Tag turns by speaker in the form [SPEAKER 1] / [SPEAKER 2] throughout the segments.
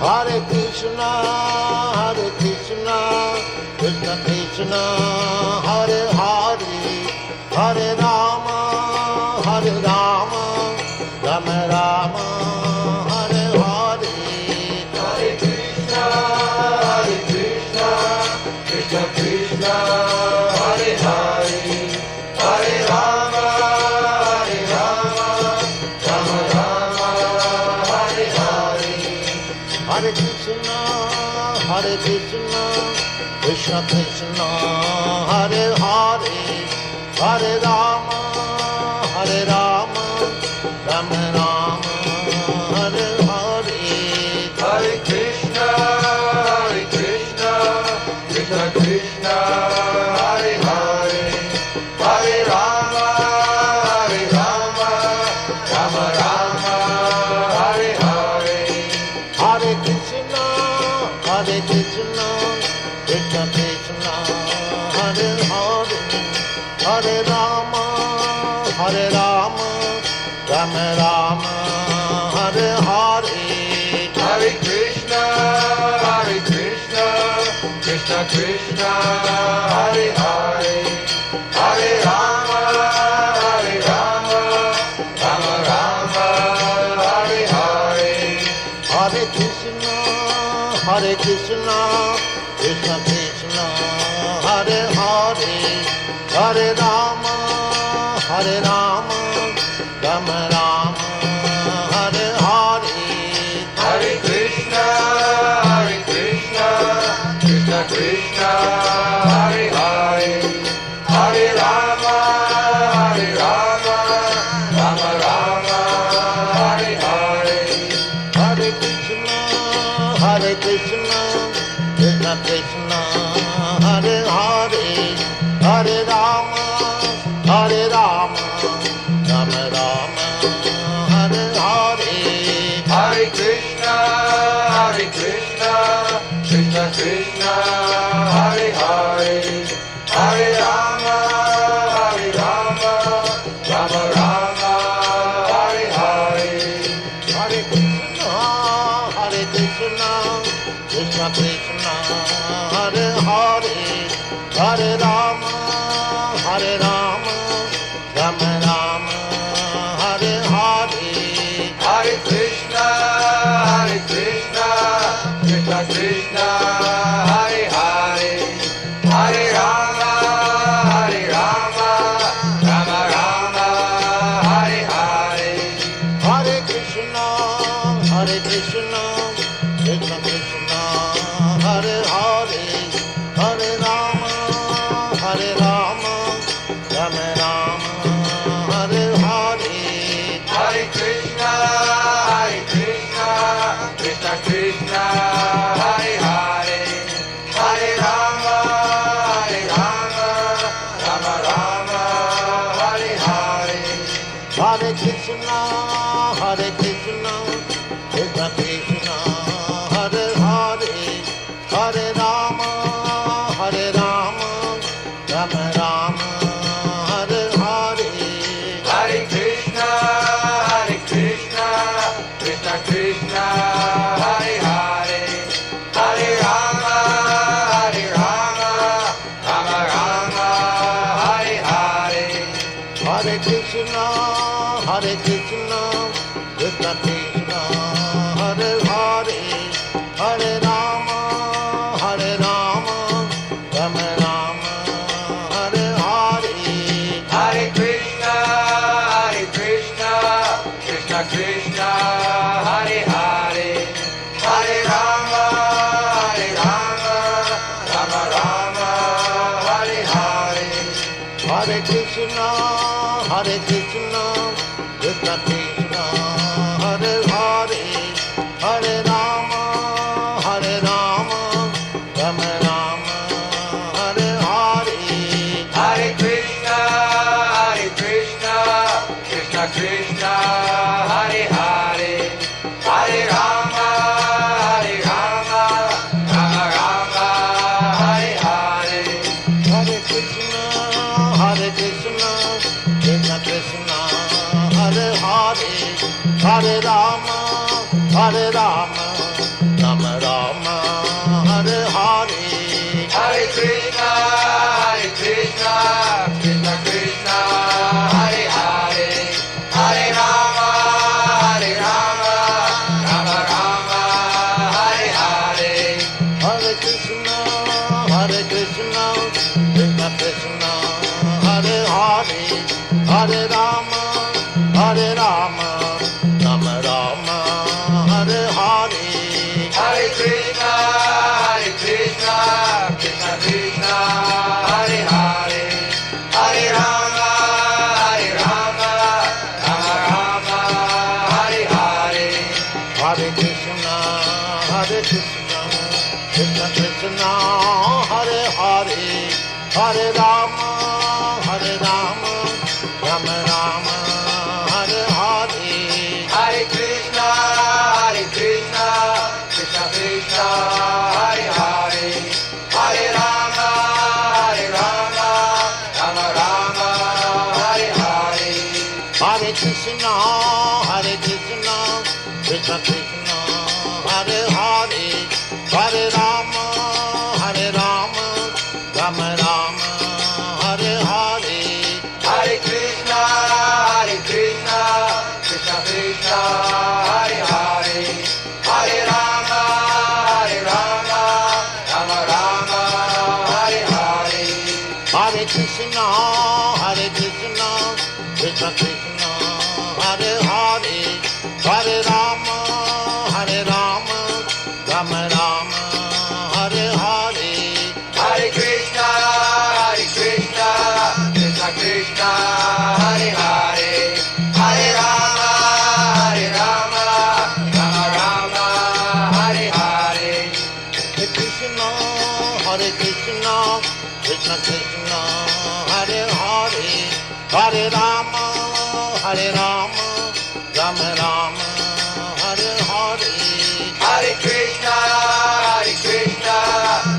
[SPEAKER 1] Hare Krishna, Krishna Krishna, Hare Hare, Hare Rama, Rama Rama, Hare Hare.
[SPEAKER 2] Hare Krishna, Krishna Krishna, Hare Hare, Hare Rama, Rama Rama, Hare Hare.
[SPEAKER 1] Hare Krishna, Krishna Krishna, Hare Hare, Hare Rama, Rama Rama, Hare Hare.
[SPEAKER 2] Hare Krishna, Krishna Krishna, Hare Hare, Hare Rama, Rama Rama, Hare Hare.
[SPEAKER 1] Hare Krishna, Krishna Krishna, Hare Hare, Hare Rama, Rama Rama, Hare Hare.
[SPEAKER 2] Hare Krishna, Krishna Krishna, Hare Hare, Hare Rama, Rama Rama, Hare Hare.
[SPEAKER 1] Hare Krishna, Krishna Krishna, Hare Hare, Hare Rama, Rama Rama, Hare Hare.
[SPEAKER 2] Hare Krishna, Krishna Krishna, Hare Hare, Hare Rama, Rama Rama, Hare Hare.
[SPEAKER 1] Hare Krishna, Krishna Krishna, Hare Hare, Hare Rama, Rama Rama, Hare Hare.
[SPEAKER 2] Hare Krishna, Krishna Krishna, Hare Hare, Hare Rama, Rama Rama, Hare Hare.
[SPEAKER 1] Hare Krishna, Krishna Krishna, Hare Hare, Hare Rama, Rama Rama, Hare Hare.
[SPEAKER 2] Hare Krishna, Krishna Krishna, Hare Hare, Hare Rama, Rama Rama, Hare Hare.
[SPEAKER 1] Hare Krishna, Krishna Krishna, Hare Hare, Hare Rama, Rama Rama, Hare Hare.
[SPEAKER 2] Hare Krishna, Krishna Krishna, Hare Hare, Hare Rama, Rama Rama, Hare Hare.
[SPEAKER 1] Hare Krishna, Krishna Krishna, Hare Hare, Hare Rama, Rama Rama, Hare Hare.
[SPEAKER 2] Hare Krishna, Krishna Krishna, Hare Hare, Hare Rama, Rama Rama, Hare Hare.
[SPEAKER 1] Hare Krishna, Krishna Krishna, Hare Hare, Hare Rama, Rama Rama, Hare Hare.
[SPEAKER 2] Hare Krishna, Krishna Krishna, Hare Hare, Hare Rama, Rama Rama, Hare Hare.
[SPEAKER 1] Hare Krishna, Krishna Krishna, Hare Hare, Hare Rama, Rama Rama, Hare Hare.
[SPEAKER 2] Hare Krishna, Krishna Krishna, Hare Hare, Hare Rama, Rama Rama, Hare Hare.
[SPEAKER 1] Hare Krishna, Krishna Krishna, Hare Hare, Hare Rama, Rama Hare Krishna, Krishna Krishna, Hare Hare, Hare Rama, Rama Rama, Hare Hare.
[SPEAKER 2] Hare Krishna, Krishna Krishna, Hare Hare, Hare Rama, Rama Rama, Hare Hare.
[SPEAKER 1] Hare Krishna, Krishna Krishna, Hare Hare, Hare Rama, Rama Rama, Hare Hare.
[SPEAKER 2] Hare Krishna, Krishna Krishna, Hare Hare, Hare Rama, Rama Rama, Hare Hare.
[SPEAKER 1] Hare Krishna, Krishna Krishna, Hare Hare, Hare Rama, Rama Rama, Hare Hare.
[SPEAKER 2] Hare Krishna, Krishna Krishna, Hare Hare, Hare Rama, Rama Rama, Hare Hare.
[SPEAKER 1] Hare Krishna, Krishna Krishna, Hare Hare, Hare Rama, Rama Rama, Hare Hare.
[SPEAKER 2] Hare Krishna,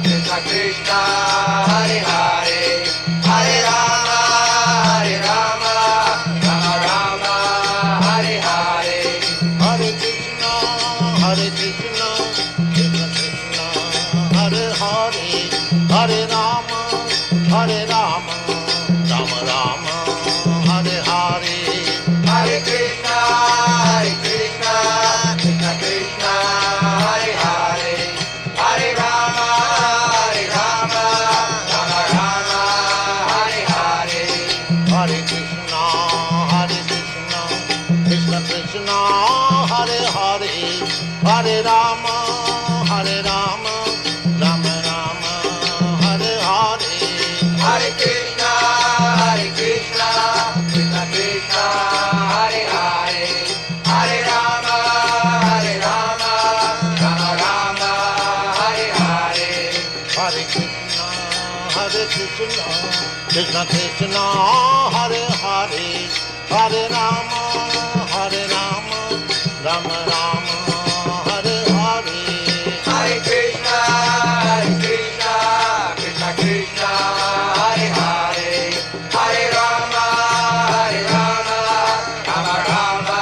[SPEAKER 2] Krishna Krishna, Hare Hare, Hare Rama, Rama Rama, Hare Hare.
[SPEAKER 1] Hare Krishna, Krishna Krishna, Hare Hare, Hare Rama, Rama Rama, Hare Hare.
[SPEAKER 2] Hare Krishna, Krishna Krishna, Hare Hare, Hare Rama, Rama Rama, Hare Hare.
[SPEAKER 1] Hare Krishna, Krishna Krishna, Hare Hare, Hare Rama, Rama Rama, Hare Hare.
[SPEAKER 2] Hare Krishna, Krishna Krishna, Hare Hare, Hare Rama, Rama Rama, Hare Hare.
[SPEAKER 1] Hare Krishna, Krishna Krishna, Hare Hare, Hare Rama, Rama Rama, Hare Hare.
[SPEAKER 2] Hare Krishna, Krishna Krishna, Hare Hare, Hare Rama, Rama Rama, Hare Hare.
[SPEAKER 1] Hare Krishna, Krishna Krishna, Hare Hare, Hare Rama, Rama Rama,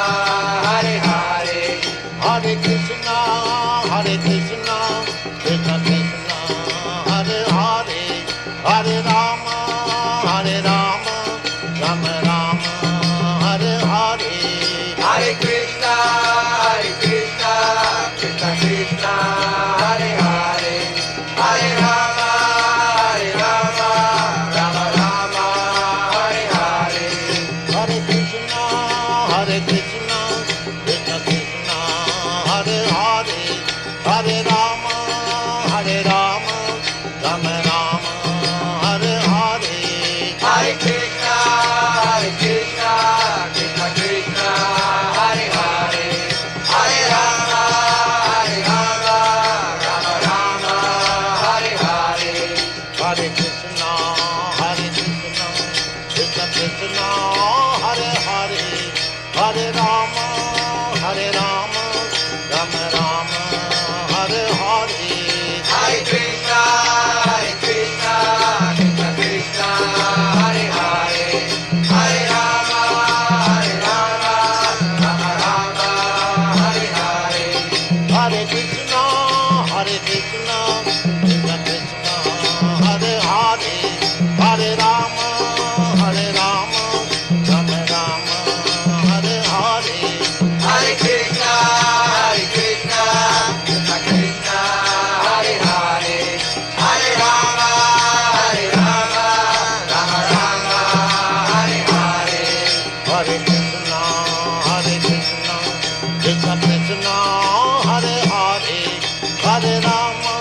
[SPEAKER 1] Hare Hare.
[SPEAKER 2] Hare Krishna, Krishna Krishna, Hare Hare, Hare Rama, Rama Rama, Hare Hare.
[SPEAKER 1] Hare Krishna, Krishna Krishna, Hare Hare, Hare Rama, Rama Rama, Hare Hare.
[SPEAKER 2] Hare Krishna, Krishna Krishna, Hare Hare, Hare Rama, Rama Rama, Hare Hare.
[SPEAKER 1] Hare Krishna, Krishna Krishna, Hare Hare, Hare Rama, Rama Rama, Hare Hare.
[SPEAKER 2] Hare Krishna, Krishna Krishna, Hare Hare, Hare Rama, Rama Rama, Hare Hare.
[SPEAKER 1] Hare Krishna, Krishna Krishna, Hare Hare, Hare Rama, Rama Rama, Hare Hare.
[SPEAKER 2] Hare Krishna, Krishna Krishna, Hare Hare, Hare Rama, Rama Rama, Hare Hare.
[SPEAKER 1] Hare Krishna, Krishna Krishna, Hare Hare, Hare Rama,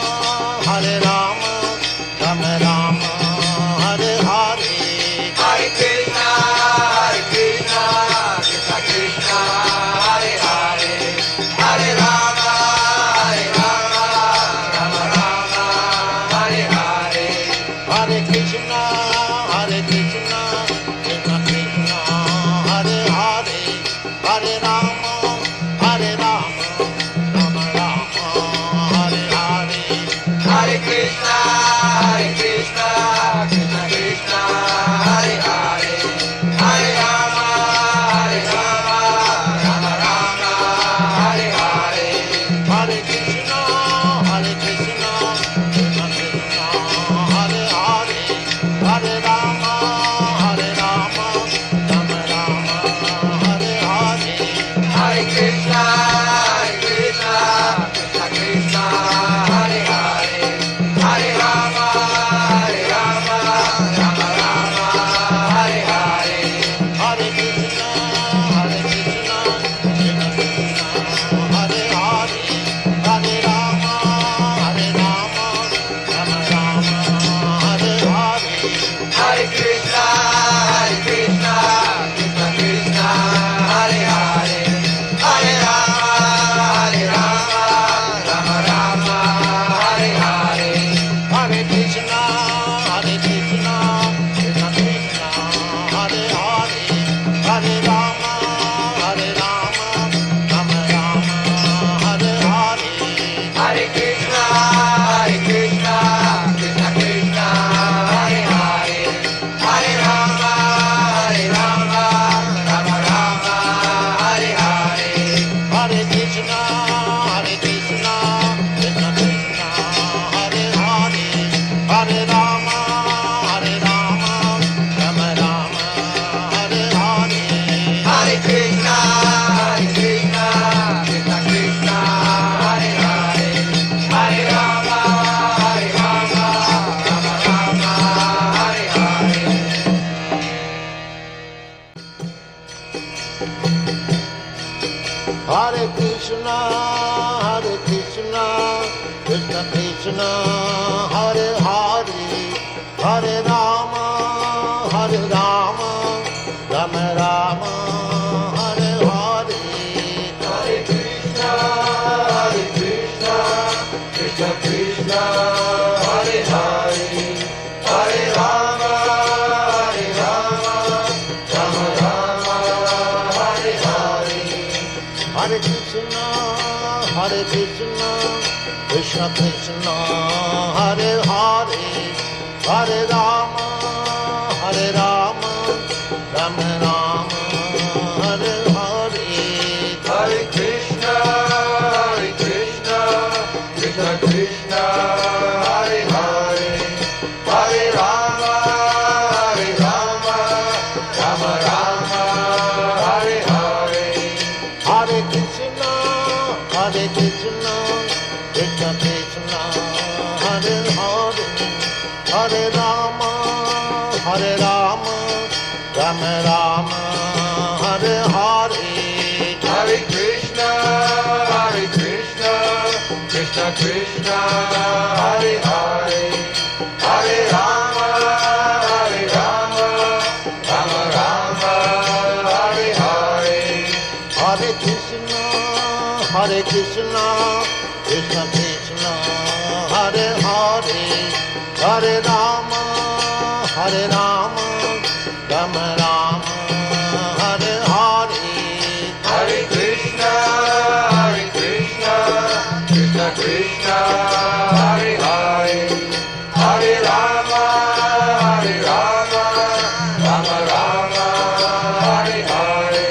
[SPEAKER 2] Hare Krishna, Krishna Krishna, Hare Hare, Hare Rama, Rama Rama, Hare Hare.
[SPEAKER 1] Hare Krishna, Krishna Krishna, Hare Hare, Hare Rama, Rama Rama, Hare Hare.
[SPEAKER 2] Hare Krishna, Krishna Krishna, Hare Hare, Hare Rama, Rama Rama, Hare Hare.
[SPEAKER 1] Hare Krishna, Krishna Krishna, Hare Hare, Hare Rama, Rama Rama, Hare Hare.
[SPEAKER 2] Hare Krishna, Krishna Krishna, Hare Hare, Hare Rama, Rama Rama, Hare Hare.
[SPEAKER 1] Hare Krishna, Krishna Krishna, Hare Hare, Hare Rama, Rama Rama, Hare Hare.
[SPEAKER 2] Hare Krishna, Krishna Krishna, Hare Hare, Hare Rama, Rama Rama, Hare Hare.
[SPEAKER 1] Hare Krishna, Krishna Krishna, Hare Hare, Hare Rama, Rama Rama, Hare Hare.
[SPEAKER 2] Hare Krishna, Krishna Krishna, Hare Hare, Hare Rama, Rama Rama, Hare Hare.
[SPEAKER 1] Hare Krishna, Krishna Krishna, Hare Hare, Hare Rama, Rama Rama, Hare Hare.
[SPEAKER 2] Hare Krishna, Krishna Krishna, Hare Hare, Hare Rama, Rama Rama, Hare Hare.
[SPEAKER 1] Hare Krishna, Krishna Krishna, Hare Hare, Hare Rama, Rama Rama, Hare Hare.
[SPEAKER 2] Hare Krishna, Krishna Krishna, Hare Hare, Hare Rama, Rama Rama, Hare Hare.
[SPEAKER 1] Hare Krishna, Krishna Krishna, Hare Hare, Hare Rama, Rama Rama, Hare Hare.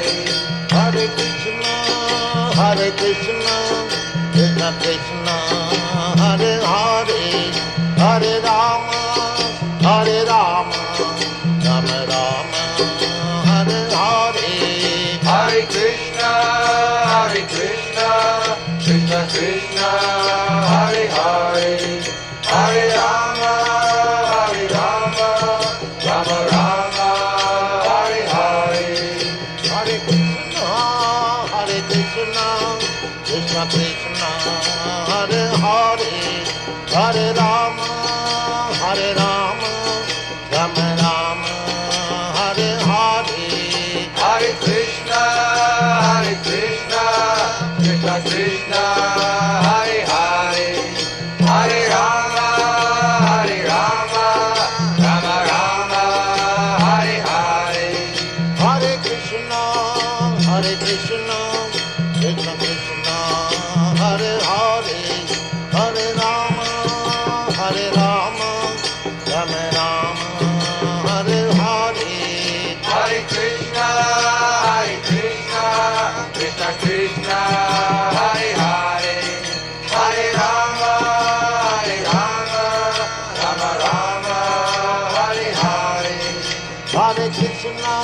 [SPEAKER 2] Hare Krishna, Krishna Krishna, Hare Hare, Hare Rama, Rama Rama, Hare Hare.
[SPEAKER 1] Hare Krishna, Krishna Krishna, Hare Hare, Hare Rama, Rama Rama, Hare Hare.
[SPEAKER 2] Hare Krishna, Krishna Krishna, Hare Hare, Hare Rama, Rama Rama, Hare Hare.
[SPEAKER 1] Hare Krishna, Krishna Krishna, Hare Hare, Hare Rama, Rama Rama, Hare Hare.
[SPEAKER 2] Hare Krishna, Krishna Krishna, Hare Hare, Hare Rama, Rama Rama, Hare Hare.
[SPEAKER 1] Hare Krishna, Krishna Krishna, Hare Hare, Hare Rama, Rama Rama, Hare Hare.
[SPEAKER 2] Hare Krishna, Krishna Krishna, Hare Hare, Hare Rama, Rama Rama, Hare Hare.
[SPEAKER 1] Hare Krishna,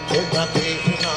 [SPEAKER 1] Krishna Krishna,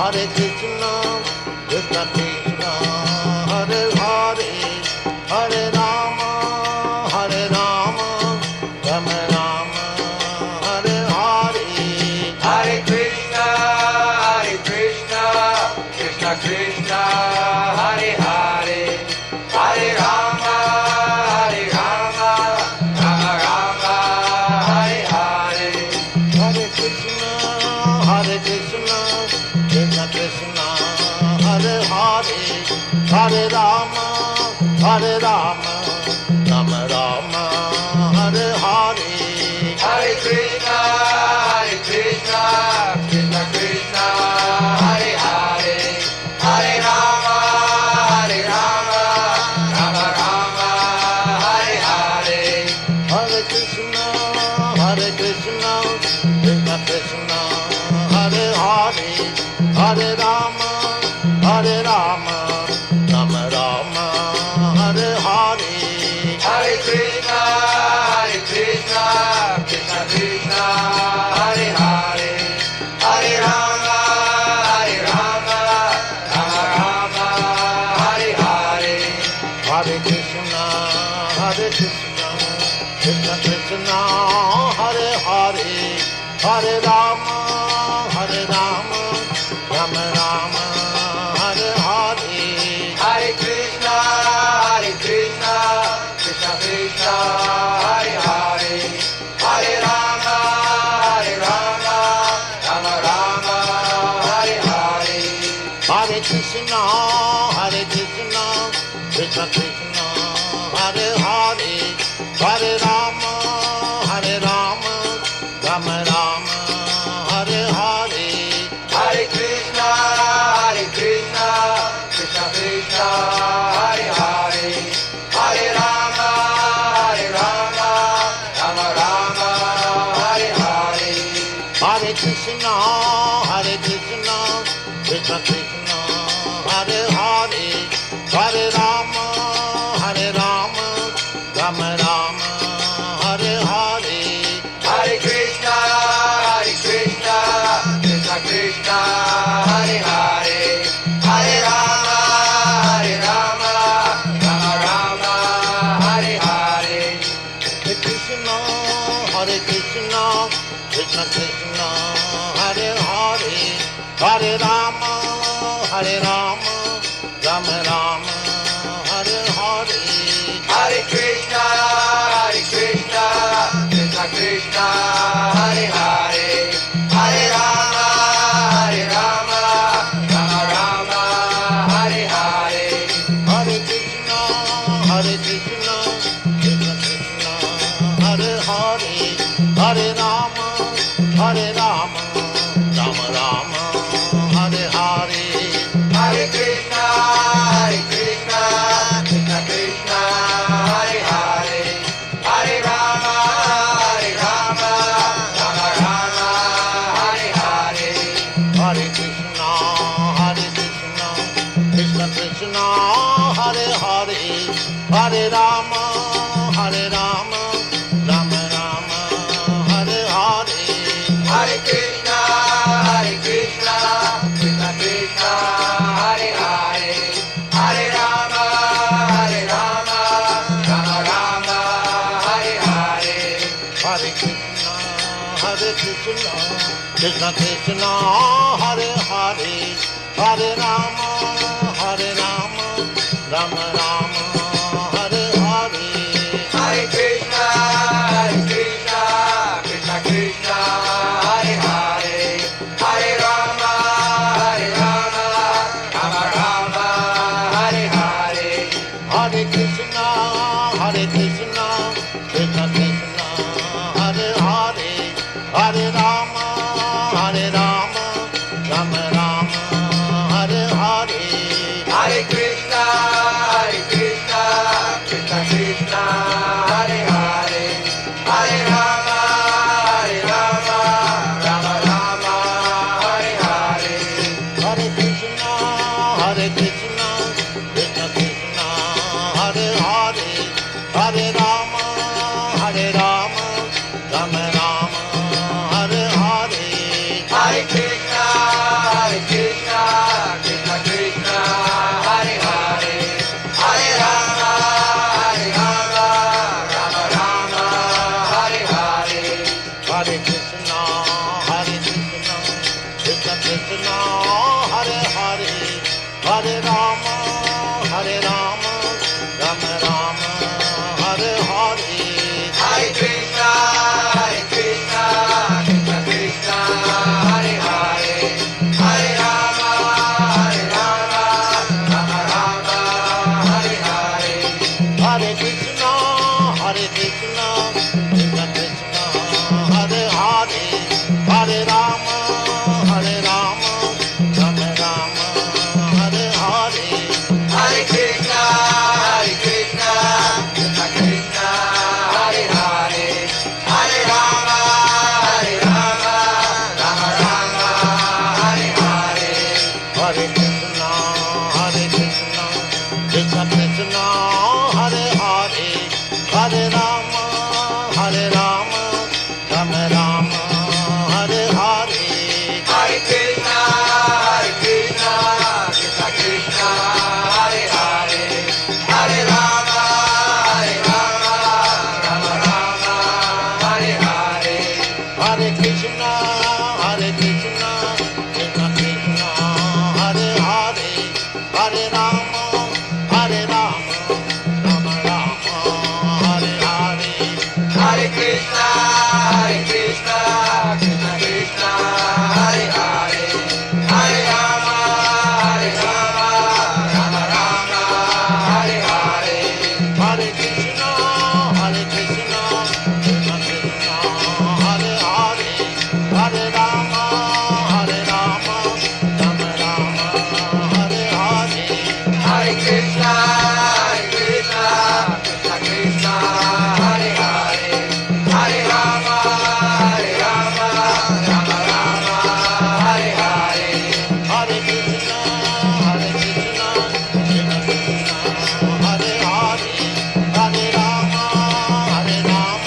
[SPEAKER 1] Hare Krishna, Krishna Krishna, Hare Hare, Hare Rama, Rama Rama, Hare Hare.
[SPEAKER 2] Hare Krishna, Krishna Krishna, Hare Hare, Hare Rama, Rama Rama, Hare Hare.
[SPEAKER 1] Hare Krishna, Krishna Krishna, Hare Hare, Hare Rama, Rama Rama, Hare Hare.
[SPEAKER 2] Hare Krishna, Krishna Krishna, Hare Hare, Hare Rama, Rama Rama, Hare Hare.
[SPEAKER 1] Hare Krishna, Krishna Krishna, Hare Hare, Hare Rama, Rama Rama, Hare Hare.
[SPEAKER 2] Hare Krishna, Krishna Krishna, Hare Hare, Hare Rama, Rama Rama, Hare Hare.
[SPEAKER 1] Hare Krishna, Krishna Krishna, Hare Hare, Hare Rama, Rama Rama, Hare Hare.
[SPEAKER 2] Hare Krishna, Krishna Krishna, Hare Hare, Hare Rama, Rama Rama, Hare Hare.
[SPEAKER 1] Hare Krishna, Krishna Krishna, Hare Hare, Hare Rama, Rama Rama, Hare Hare.
[SPEAKER 2] Hare Krishna, Krishna Krishna, Hare Hare, Hare Rama, Rama Rama, Hare Hare.
[SPEAKER 1] Hare Krishna, Krishna Krishna, Hare Hare, Hare Rama, Rama Rama, Hare Hare.
[SPEAKER 2] Hare Krishna, Krishna Krishna, Hare Hare, Hare Rama, Rama Rama, Hare Hare.
[SPEAKER 1] Hare Krishna, Krishna Krishna, Hare Hare, Hare Rama, Rama Rama, Hare Hare.
[SPEAKER 2] Hare Krishna, Krishna Krishna, Hare Hare, Hare Rama, Rama Rama, Hare Hare.
[SPEAKER 1] Hare Krishna, Krishna Krishna, Hare Hare, Hare Rama, Rama Rama, Hare Hare.
[SPEAKER 2] Hare Krishna, Krishna Krishna, Hare Hare, Hare Rama, Rama Rama, Hare Hare.
[SPEAKER 1] Hare Krishna, Krishna Krishna, Hare Hare, Hare Rama, Rama Rama, Hare Hare.
[SPEAKER 2] Hare Krishna, Krishna Krishna, Hare Hare, Hare Rama, Rama Rama, Hare Hare.
[SPEAKER 1] Hare Krishna, Krishna Krishna, Hare Hare, Hare Rama, Rama Rama, Hare Hare.
[SPEAKER 2] Hare Krishna, Krishna Krishna, Hare Hare, Hare Rama, Rama Rama, Hare Hare.
[SPEAKER 1] Hare Krishna, Krishna Krishna, Hare Hare, Hare Rama, Rama Rama, Hare Hare.
[SPEAKER 2] Hare Krishna, Krishna Krishna, Hare Hare, Hare Rama, Rama Rama, Hare Hare.
[SPEAKER 1] Hare Krishna, Krishna Krishna, Hare Hare, Hare Rama, Krishna, Hare Hare, Hare Rama, Rama Rama, Hare Hare.
[SPEAKER 2] Hare Krishna, Krishna Krishna, Hare Hare, Hare Rama, Rama Rama, Hare Hare.
[SPEAKER 1] Hare Krishna, Krishna Krishna, Hare Hare, Hare Rama, Rama Rama, Hare Hare.
[SPEAKER 2] Hare Krishna, Krishna Krishna, Hare Hare, Hare Rama, Rama Rama, Hare Hare.
[SPEAKER 1] Hare Krishna, Krishna Krishna, Hare Hare, Hare Rama, Rama Rama, Hare Hare.
[SPEAKER 2] Hare Krishna, Krishna Krishna, Hare Hare, Hare Rama, Rama Rama, Hare Hare.
[SPEAKER 1] Hare Krishna, Krishna Krishna, Hare Hare, Hare Rama, Rama Rama, Hare Hare.
[SPEAKER 2] Hare Krishna, Krishna Krishna, Hare Hare, Hare Rama, Rama Rama, Hare Hare.
[SPEAKER 1] Hare Krishna, Krishna Krishna, Hare Hare, Hare Rama, Rama Rama, Hare Hare.
[SPEAKER 2] Hare Krishna, Krishna Krishna, Hare Hare, Hare Rama, Rama Rama, Hare Hare.
[SPEAKER 1] Hare Krishna, Krishna Krishna, Hare Hare, Hare Rama,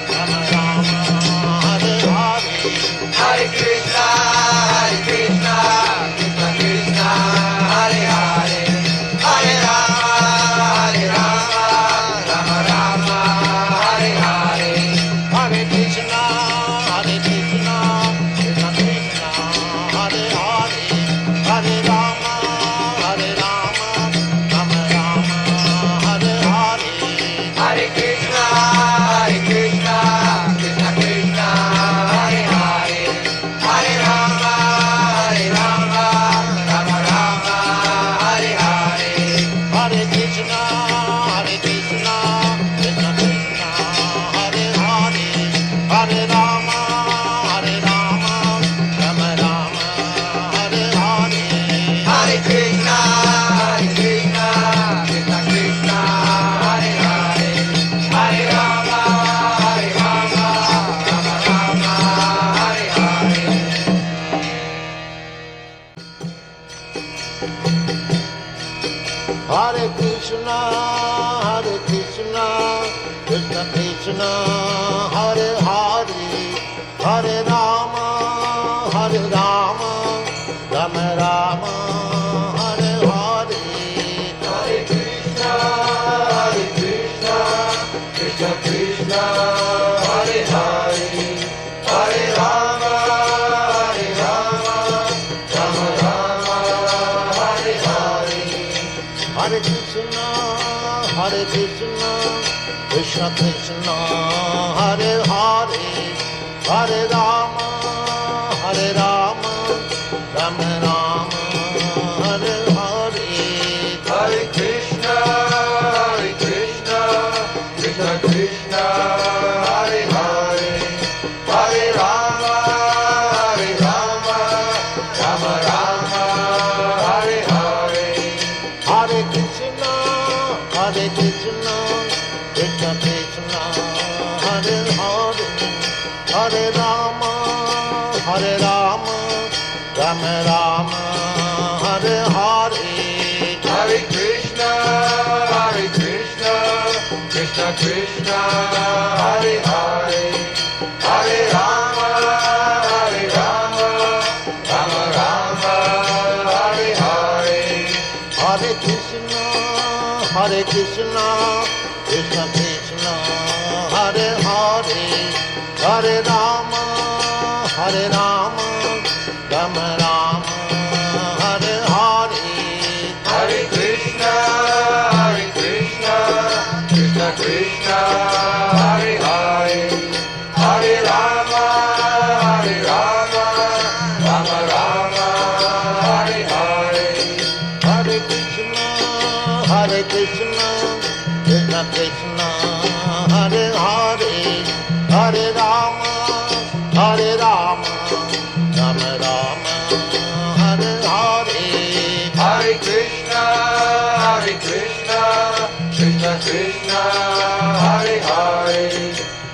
[SPEAKER 1] Rama Rama, Hare Hare.
[SPEAKER 2] Hare Krishna, Krishna Krishna, Hare Hare, Hare Rama, Rama Rama, Hare Hare.
[SPEAKER 1] Hare Krishna, Krishna Krishna, Hare Hare, Hare Rama, Rama Rama, Hare Hare.
[SPEAKER 2] Hare Krishna, Krishna Krishna, Hare Hare, Hare Rama, Rama Rama, Hare Hare.
[SPEAKER 1] Hare Krishna, Krishna Krishna, Hare Hare, Hare Rama, Rama Rama, Hare Hare.
[SPEAKER 2] Hare Krishna, Krishna Krishna, Hare Hare, Hare Rama, Rama Rama, Hare Hare.
[SPEAKER 1] Hare Krishna, Krishna Krishna, Hare Hare, Hare Rama, Rama Rama, Hare Hare.
[SPEAKER 2] Hare Krishna, Krishna Krishna, Hare Hare, Hare Rama, Rama Rama, Hare Hare.
[SPEAKER 1] Hare Krishna, Krishna Krishna, Hare Hare, Hare Rama, Rama Rama, Hare Hare.
[SPEAKER 2] Hare Krishna, Krishna Krishna, Hare Hare, Hare Rama, Rama Rama, Hare Hare.
[SPEAKER 1] Hare Krishna, Krishna Krishna, Hare Hare, Hare Rama, Rama Rama, Hare Hare.
[SPEAKER 2] Hare Krishna, Krishna Krishna, Hare Hare, Hare Rama, Rama Rama, Hare Hare.
[SPEAKER 1] Hare Krishna, Krishna Krishna, Hare Hare, Hare Rama, Rama Rama, Hare Rama, Hare Rama, Rama Rama, Hare Hare.
[SPEAKER 2] Hare Krishna, Krishna Krishna, Hare Hare,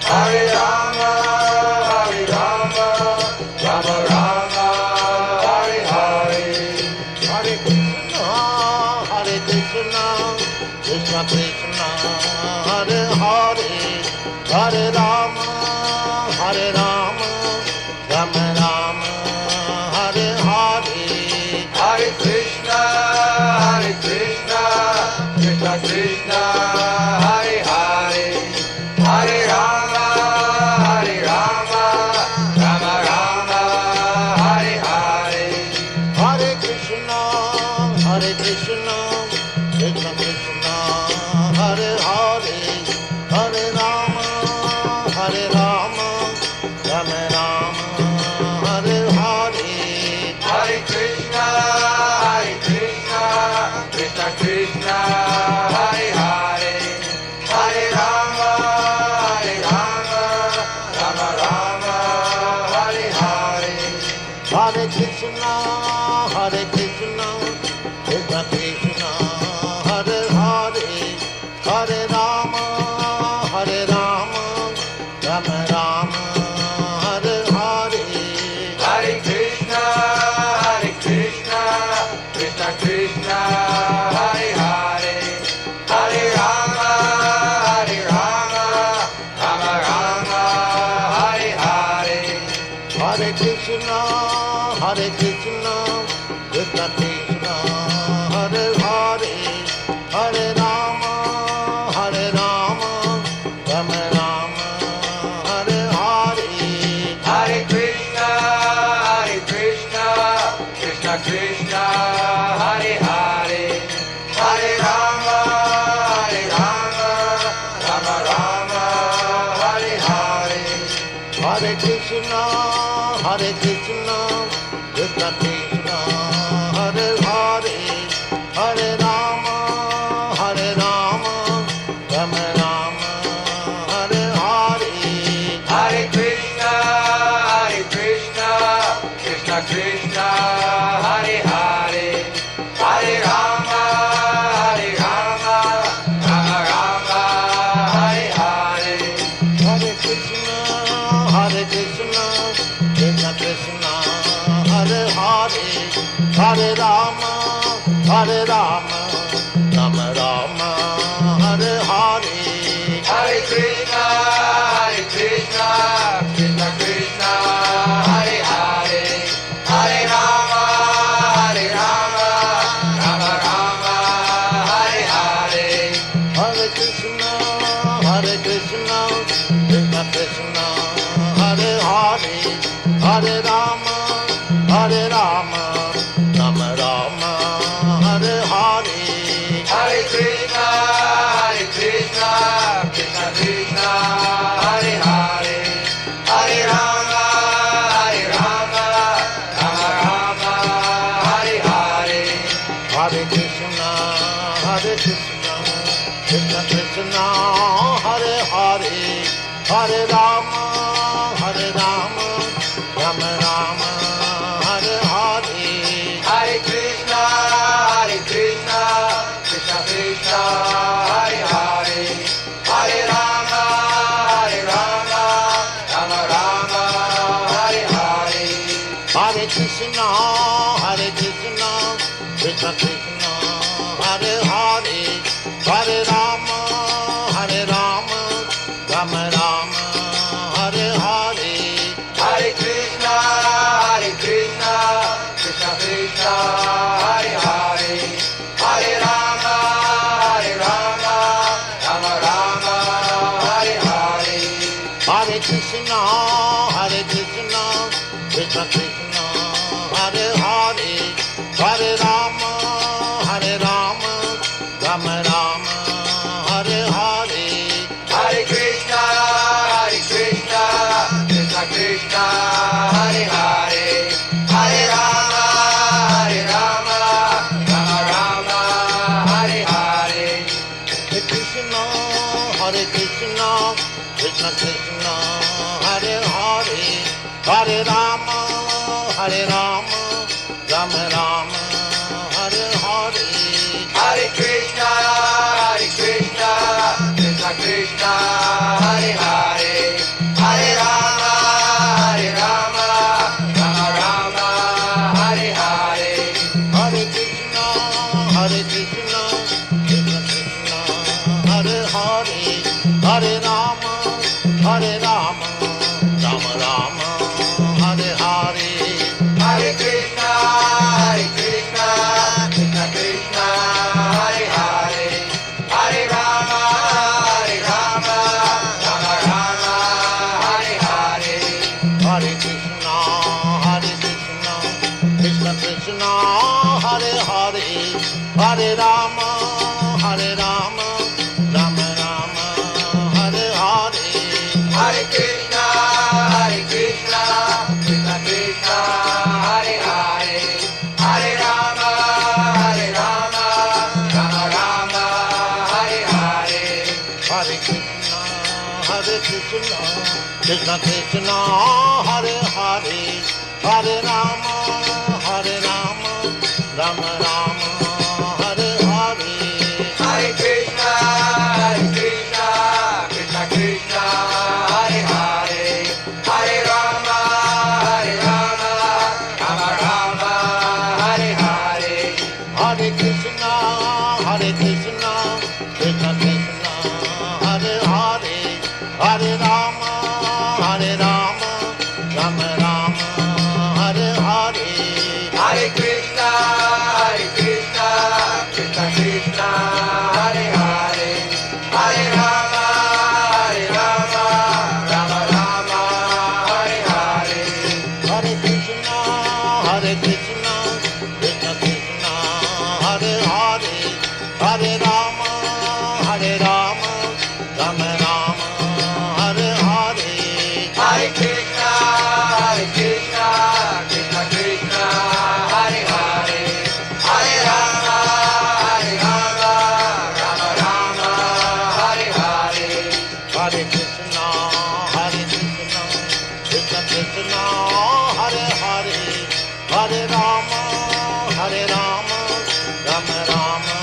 [SPEAKER 2] Hare Rama, Rama Rama, Hare Hare.
[SPEAKER 1] Hare Krishna, Krishna Krishna, Hare Hare, Hare Rama, Rama Rama, Hare Hare.
[SPEAKER 2] Hare Krishna, Krishna Krishna, Hare Hare, Hare Rama, Rama Rama, Hare Hare.
[SPEAKER 1] Hare Krishna, Krishna Krishna, Hare Hare, Hare Rama, Rama Rama, Hare Hare.
[SPEAKER 2] Hare Krishna, Krishna Krishna, Hare Hare, Hare Rama, Rama Rama, Hare Hare.
[SPEAKER 1] Hare Krishna, Krishna Krishna, Hare Hare, Hare Rama, Rama Rama, Hare Hare.
[SPEAKER 2] Hare Krishna, Krishna Krishna, Hare Hare, Hare Rama, Rama Rama, Hare Hare.
[SPEAKER 1] Hare Krishna, Krishna Krishna, Hare Hare, Hare Rama, Rama Rama, Hare Hare.
[SPEAKER 2] Hare Krishna, Krishna Krishna, Hare Hare, Hare Rama, Rama Rama, Hare Hare.
[SPEAKER 1] Hare Krishna, Krishna Krishna, Hare Hare, Hare Rama, Rama Rama, Hare Hare.
[SPEAKER 2] Hare Krishna, Krishna Krishna, Hare Hare, Hare Rama, Rama Rama, Hare Hare.
[SPEAKER 1] Hare Krishna, Krishna Krishna, Hare Hare, Hare Rama, Rama Rama, Hare Hare.
[SPEAKER 2] Hare Krishna, Krishna Krishna, Hare Hare, Hare Rama, Rama Rama, Hare Hare.
[SPEAKER 1] Hare Krishna, Krishna Krishna, Hare Hare, Hare Rama, Rama Rama, Hare Hare.
[SPEAKER 2] Hare Krishna, Krishna Krishna, Hare Hare, Hare Rama, Rama Rama, Hare Hare.
[SPEAKER 1] Hare Krishna, Krishna Krishna, Hare Hare, Hare Rama, Rama Rama, Hare Hare.
[SPEAKER 2] Hare Krishna, Krishna Krishna, Hare Hare, Hare Rama, Rama Rama, Hare Hare.
[SPEAKER 1] Hare Krishna, Krishna Krishna, Hare Hare, Hare Rama, Rama Rama, Hare Hare.
[SPEAKER 2] Hare Krishna, Krishna Krishna, Hare Hare, Hare Rama, Rama Rama, Hare Hare.
[SPEAKER 1] Hare Krishna, Krishna Krishna, Hare Hare, Hare Rama, Rama Rama, Hare Hare.
[SPEAKER 2] Hare Krishna, Krishna Krishna, Hare Hare, Hare Rama, Rama Rama, Hare Hare.
[SPEAKER 1] Hare Krishna, Krishna Krishna, Hare Rama, Hare Rama, Rama Rama, Hare Hare.
[SPEAKER 2] Hare Krishna, Krishna Krishna, Hare Hare, Hare Rama, Rama Rama, Hare Hare.
[SPEAKER 1] Hare Krishna, Krishna Krishna, Hare Hare, Hare Rama, Rama Rama, Hare Hare.
[SPEAKER 2] Hare Krishna, Krishna Krishna, Hare Hare, Hare Rama, Rama Rama, Hare Hare.
[SPEAKER 1] Hare Krishna, Krishna Krishna, Hare Hare, Hare Rama, Rama Rama, Hare Hare.
[SPEAKER 2] Hare Krishna, Krishna Krishna, Hare Hare, Hare Rama, Rama Rama, Hare Hare.
[SPEAKER 1] Hare Krishna, Krishna Krishna, Hare Hare, Hare Rama, Rama Rama, Hare Hare.
[SPEAKER 2] Hare Krishna, Krishna Krishna, Hare Hare, Hare Rama, Rama Rama, Hare Hare.
[SPEAKER 1] Hare Krishna, Krishna Krishna, Hare Hare, Hare Rama, Rama Rama, Hare Hare.
[SPEAKER 2] Hare Krishna, Krishna Krishna, Hare Hare, Hare Rama, Rama Rama, Hare Hare.
[SPEAKER 1] Hare Krishna, Krishna Krishna, Hare Hare, Hare Rama, Rama Rama, Hare Hare.
[SPEAKER 2] Hare Krishna, Krishna Krishna, Hare Hare, Hare Rama, Rama Rama, Hare Hare.
[SPEAKER 1] Hare Krishna, Krishna Krishna, Hare Hare, Hare Rama, Rama Rama, Hare Hare.
[SPEAKER 2] Hare Krishna, Krishna Krishna, Hare Hare, Hare Rama, Rama Rama,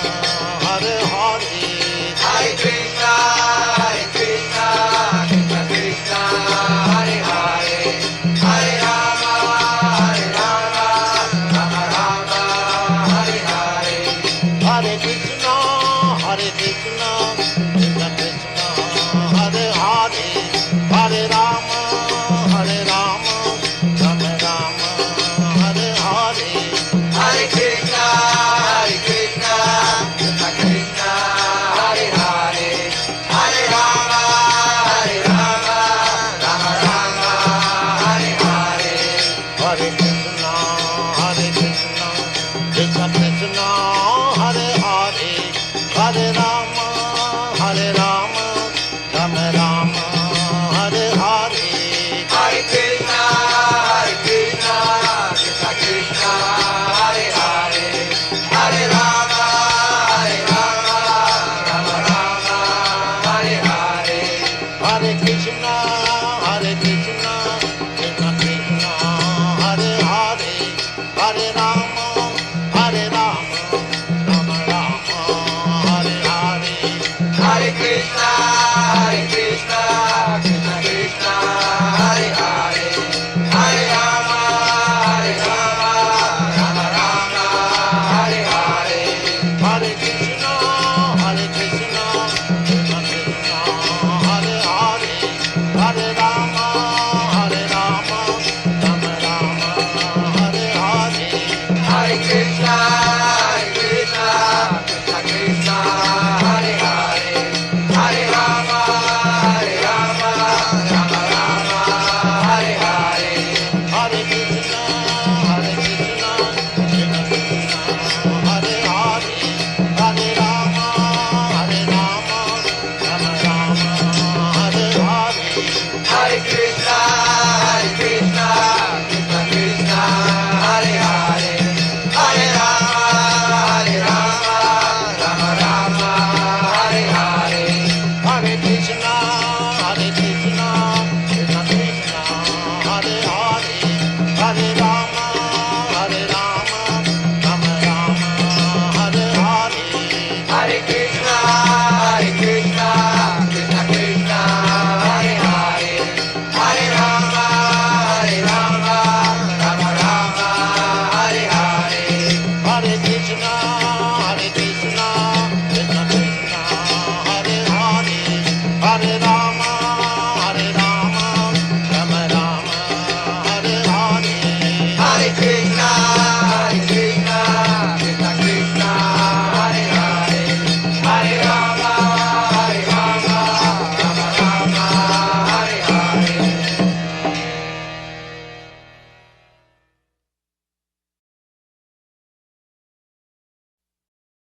[SPEAKER 2] Hare Hare.
[SPEAKER 1] Hare Krishna, Krishna Krishna, Hare Hare, Hare Rama, Rama Rama, Hare Hare.
[SPEAKER 2] Hare Krishna, Krishna Krishna, Hare Hare, Hare Rama, Rama Rama, Hare Hare.
[SPEAKER 1] Hare Krishna, Krishna Krishna, Hare Hare, Hare Rama, Rama Rama, Hare Hare.
[SPEAKER 2] Hare Krishna, Krishna Krishna, Hare Hare, Hare Rama, Rama Rama, Hare Hare.
[SPEAKER 1] Hare Krishna, Krishna Krishna, Hare Hare, Hare Rama, Rama Rama, Hare Hare.
[SPEAKER 2] Hare Krishna, Krishna Krishna, Hare Hare, Hare Rama, Rama Rama, Hare Hare.
[SPEAKER 1] Hare Krishna, Krishna Krishna, Hare Hare, Hare Rama, Rama Rama, Hare Hare.
[SPEAKER 2] Hare Krishna, Krishna Krishna, Hare Hare, Hare Rama, Rama Rama, Hare Hare.
[SPEAKER 1] Hare Krishna, Krishna Krishna, Hare Hare, Hare Rama, Rama Rama, Hare Hare.
[SPEAKER 2] Hare Krishna,